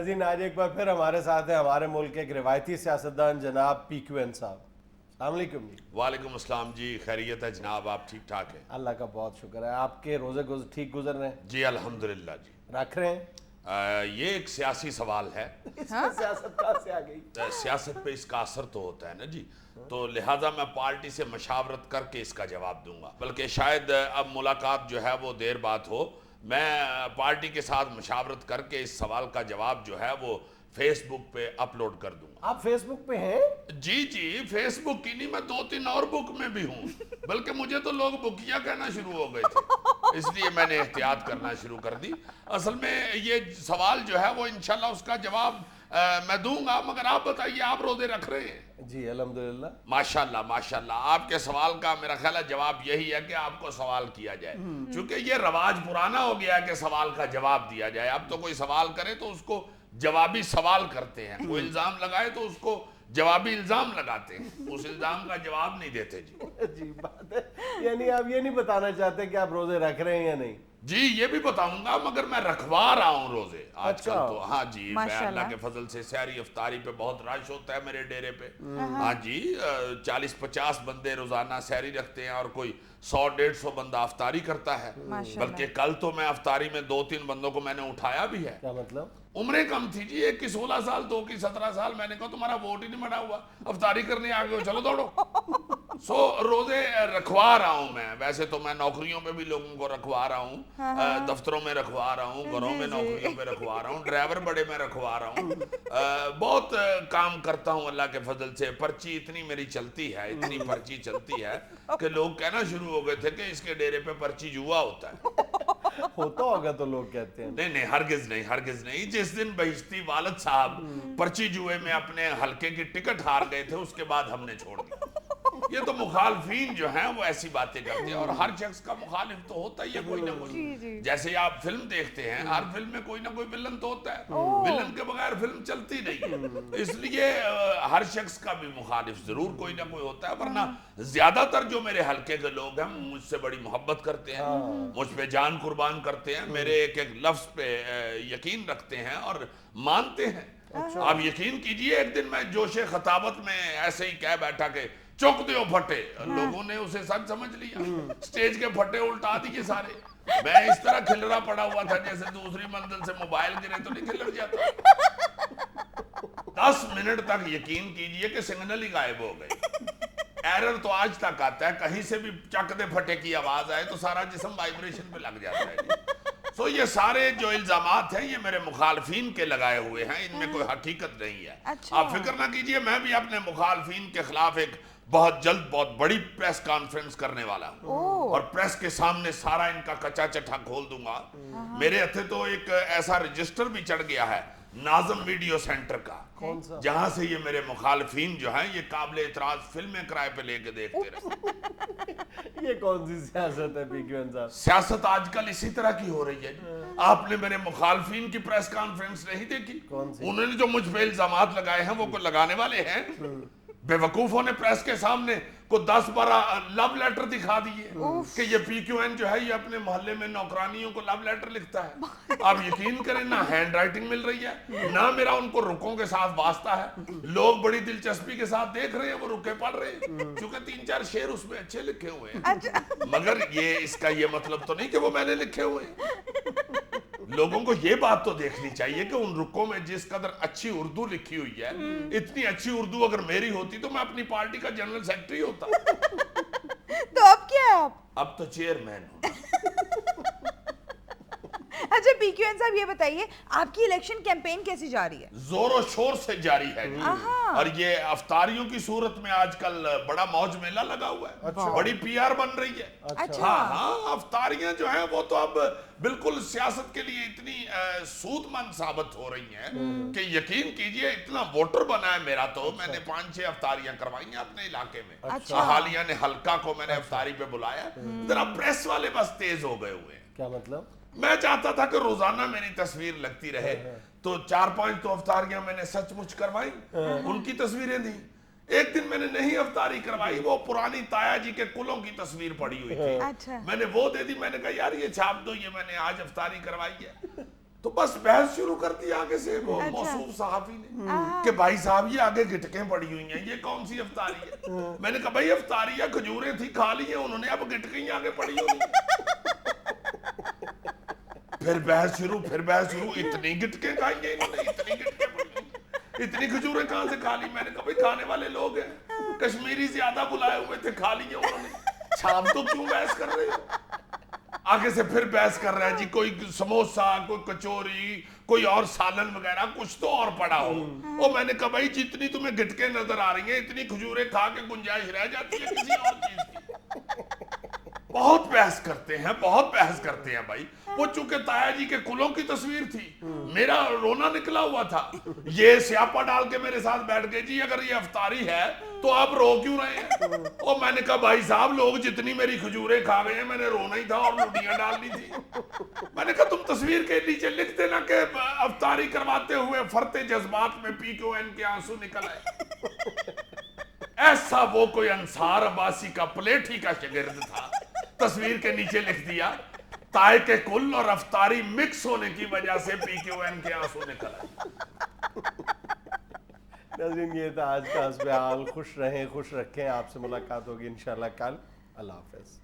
ناظرین آج ایک بار پھر ہمارے ساتھ ہیں ہمارے ملک کے ایک روایتی سیاستدان جناب پی کیو این صاحب. السلام علیکم جی. وعلیکم السلام جی, خیریت ہے جناب, آپ ٹھیک ٹھاک ہیں؟ اللہ کا بہت شکر ہے. آپ کے روزے ٹھیک گزر رہے ہیں؟ جی الحمدللہ جی. رکھ رہے ہیں؟ یہ ایک سیاسی سوال ہے. اس میں سیاست کہاں سے آ گئی؟ سیاست پہ اس کا اثر تو ہوتا ہے نا جی, تو لہٰذا میں پارٹی سے مشاورت کر کے اس کا جواب دوں گا, بلکہ شاید اب ملاقات جو ہے وہ دیر بعد ہو. میں پارٹی کے ساتھ مشاورت کر کے اس سوال کا جواب جو ہے وہ فیس بک پہ اپلوڈ کر دوں گا. آپ فیس بک پہ ہیں؟ جی جی, فیس بک کی نہیں, میں 2-3 اور بک میں بھی ہوں, بلکہ مجھے تو لوگ بکیاں کہنا شروع ہو گئے تھے, اس لیے میں نے احتیاط کرنا شروع کر دی. اصل میں یہ سوال جو ہے وہ انشاءاللہ اس کا جواب میں دوں گا, مگر آپ بتائیے آپ روزے رکھ رہے ہیں؟ جی الحمدللہ. ماشاءاللہ ماشاءاللہ. آپ کے سوال کا میرا خیال ہے جواب یہی ہے کہ آپ کو سوال کیا جائے, چونکہ یہ رواج پرانا ہو گیا ہے کہ سوال کا جواب دیا جائے. اب تو کوئی سوال کرے تو اس کو جوابی سوال کرتے ہیں, کوئی الزام لگائے تو اس کو جوابی الزام لگاتے ہیں, اس الزام کا جواب نہیں دیتے. جی عجیب بات ہے, یعنی آپ یہ نہیں بتانا چاہتے کہ آپ روزے رکھ رہے ہیں یا نہیں؟ جی یہ بھی بتاؤں گا, مگر میں رکھوا رہا ہوں روزے آج کل تو. ہاں جی, میں اللہ کے فضل سے سحری افطاری پہ بہت رش ہوتا ہے میرے ڈیرے پہ. ہاں جی, 40-50 بندے روزانہ سحری رکھتے ہیں اور کوئی 100-150 بندہ افطاری کرتا ہے. بلکہ کل تو میں افطاری میں 2-3 بندوں کو میں نے اٹھایا بھی ہے. کیا مطلب؟ عمریں کم تھی جی, ایک کی 16 سال, 2 کی 17 سال. میں نے کہا تمہارا ووٹ ہی نہیں بنا ہوا, افطاری کرنے آگے ہو, چلو دوڑو. سو روزے رکھوا رہا ہوں میں. ویسے تو میں نوکریوں پہ بھی لوگوں کو رکھوا رہا ہوں, دفتروں میں رکھوا رہا ہوں, گھروں میں نوکریوں پہ رکھوا رہا ہوں, ڈرائیور بڑے میں رکھوا رہا ہوں, بہت کام کرتا ہوں اللہ کے فضل سے. پرچی اتنی میری چلتی ہے, اتنی پرچی چلتی ہے کہ لوگ کہنا شروع ہو گئے تھے کہ اس کے ڈیرے پہ پرچی جوا ہوتا ہے. ہوتا ہوگا تو لوگ کہتے ہیں. نہیں ہرگز نہیں, ہرگز نہیں. جس دن بہشتی والد صاحب پرچی جوئے میں اپنے حلقے کی ٹکٹ ہار گئے تھے, اس کے بعد ہم نے چھوڑ دیا. یہ تو مخالفین جو ہیں وہ ایسی باتیں کرتے ہیں, اور ہر شخص کا مخالف تو ہوتا ہی ہے کوئی نہ کوئی. جیسے آپ فلم دیکھتے ہیں, ہر فلم میں کوئی نہ کوئی ویلن تو ہوتا ہے, ویلن کے بغیر فلم چلتی نہیں ہے. اس لیے ہر شخص کا بھی مخالف ضرور کوئی نہ کوئی ہوتا ہے, ورنہ زیادہ تر جو میرے حلقے کے لوگ ہیں مجھ سے بڑی محبت کرتے ہیں, مجھ پہ جان قربان کرتے ہیں, میرے ایک ایک لفظ پہ یقین رکھتے ہیں اور مانتے ہیں. آپ یقین کیجئے, ایک دن میں جوش خطابت میں ایسے ہی کہہ بیٹھا کہ چوک دیو پھٹے, لوگوں نے اسے سچ سمجھ لیا, سٹیج کے پھٹے الٹا دیے سارے. میں اس طرح کھلرا پڑا ہوا تھا جیسے دوسری منزل سے موبائل گرے تو نہیں کھلر جاتا. 10 منٹ تک یقین کیجئے کہ سگنل ہی غائب ہو گئے. ایرر تو آج تک آتا ہے, کہیں سے بھی چک دے پھٹے کی آواز آئے تو سارا جسم وائبریشن پہ لگ جاتا ہے. تو یہ سارے جو الزامات ہیں یہ میرے مخالفین کے لگائے ہوئے ہیں, ان میں کوئی حقیقت نہیں ہے. آپ فکر نہ کیجئے, میں بھی اپنے مخالفین کے خلاف ایک بہت جلد بہت بڑی پریس کانفرنس کرنے والا ہوں, اور پریس کے سامنے سارا ان کا کچا چٹھا کھول دوں گا. میرے ہتھے تو ایک ایسا رجسٹر بھی چڑھ گیا ہے ناظم ویڈیو سینٹر کا, جہاں سے یہ میرے مخالفین جو ہیں یہ قابل اعتراض فلمیں کرائے پہ لے کے دیکھتے رہتے. یہ کون سی سیاست ہے پی کیو این صاحب؟ سیاست آج کل اسی طرح کی ہو رہی ہے. آپ نے میرے مخالفین کی پریس کانفرنس نہیں دیکھی؟ انہوں نے جو مجھ پہ الزامات لگائے ہیں وہ کوئی لگانے والے ہیں؟ بے وقوفوں نے پریس کے سامنے کو 10-12 لو لیٹر دکھا دیے کہ یہ پی کیو این جو ہے یہ اپنے محلے میں نوکرانیوں کو لو لیٹر لکھتا ہے. آپ یقین کریں, نہ ہینڈ رائٹنگ مل رہی ہے, نہ میرا ان کو رکوں کے ساتھ واسطہ ہے. لوگ بڑی دلچسپی کے ساتھ دیکھ رہے ہیں, وہ رکے پڑھ رہے ہیں, کیونکہ 3-4 شعر اس میں اچھے لکھے ہوئے ہیں, مگر یہ اس کا یہ مطلب تو نہیں کہ وہ میں نے لکھے ہوئے ہیں. لوگوں کو یہ بات تو دیکھنی چاہیے کہ ان رکوں میں جس قدر اچھی اردو لکھی ہوئی ہے, اتنی اچھی اردو اگر میری ہوتی تو میں اپنی پارٹی کا جنرل سیکرٹری ہوتا. تو اب کیا ہے آپ؟ اب تو چیئرمین ہوں. اچھا پی کیو این صاحب یہ بتائیے, آپ کی الیکشن کیمپین کیسی جا رہی ہے؟ زور و شور سے جاری ہے جی, اور یہ افطاریوں کی صورت میں آج کل بڑا موج میلہ لگا ہوا ہے, بڑی پی آر بن رہی ہے. ہاں افطاریاں جو ہیں وہ تو اب بالکل سیاست کے لیے اتنی سود مند ثابت ہو رہی ہیں کہ یقین کیجئے اتنا ووٹر بنا ہے میرا. تو میں نے 5-6 افطاریاں کروائی ہیں اپنے علاقے میں, احالیہ نے حلقہ کو میں نے افطاری پہ بلایا. ذرا پریس والے بس تیز ہو گئے ہوئے ہیں. کیا مطلب؟ میں چاہتا تھا کہ روزانہ میری تصویر لگتی رہے, تو 4-5 تو افطاریاں میں نے سچ مچ کروائی, ان کی تصویریں دی. ایک دن میں نے نہیں افطاری کروائی, وہ پرانی تایا جی کے کلوں کی تصویر پڑی ہوئی تھی, میں نے وہ دے دی. میں نے کہا یار یہ چھاپ دو, یہ میں نے آج افطاری کروائی ہے. تو بس بحث شروع کر دی آگے سے وہ موصوف صحافی نے کہ بھائی صاحب یہ آگے گٹکیں پڑی ہوئی ہیں، یہ کون سی افطاری ہے؟ میں نے کہا بھائی افطاری ہے، کھجوریں تھی کھا لی ہیں انہوں نے، اب گٹکیں آگے پڑی ہوئی ہیں۔ پھر بحث شروع، اتنی گٹکیں کھائیں گے انہوں نے، اتنی گٹکیں پڑی ہوئی ہیں، اتنی کھجوریں کہاں سے کھا لی؟ میں نے کہا بھائی کھانے والے لوگ ہیں، کشمیری زیادہ بلائے ہوئے تھے، کھا لی ہیں انہوں نے، چھاپ تو کیوں بحث کر رہے ہو؟ آگے سے پھر بحث کر رہا ہے جی کوئی سموسہ، کوئی کچوری، کوئی اور سالن وغیرہ کچھ تو اور پڑا ہو۔ اور میں نے کہا بھائی جتنی تمہیں گٹکیں نظر آ رہی ہیں اتنی کھجوریں کھا کے گنجائش رہ جاتی ہے کسی اور چیز کی۔ بہت بحث کرتے ہیں بھائی۔ وہ چونکہ تایا جی کے کلوں کی تصویر تھی، میرا رونا نکلا ہوا تھا، یہ سیاپا ڈال کے میرے ساتھ بیٹھ گئے جی اگر یہ افطاری ہے تو آپ رو کیوں رہے ہیں؟ اور میں نے کہا بھائی صاحب لوگ جتنی میری کھجوریں کھا گئے ہیں میں نے رونا ہی تھا اور لوٹیاں ڈالنی تھی۔ میں نے کہا تم تصویر کے نیچے لکھ دینا کہ افطاری کرواتے ہوئے فرتے جذبات میں PQN کے آنسو نکل آئے۔ ایسا وہ کوئی انصار عباسی کا پلیٹھی کا شاگرد تھا، تصویر کے نیچے لکھ دیا تائے کے کل اور افطاری مکس ہونے کی وجہ سے PQN کے آنسو نکل آئے۔ ناظرین یہ تھا آج کا حسب حال، خوش رہیں خوش رکھیں، آپ سے ملاقات ہوگی انشاءاللہ کل، اللہ حافظ۔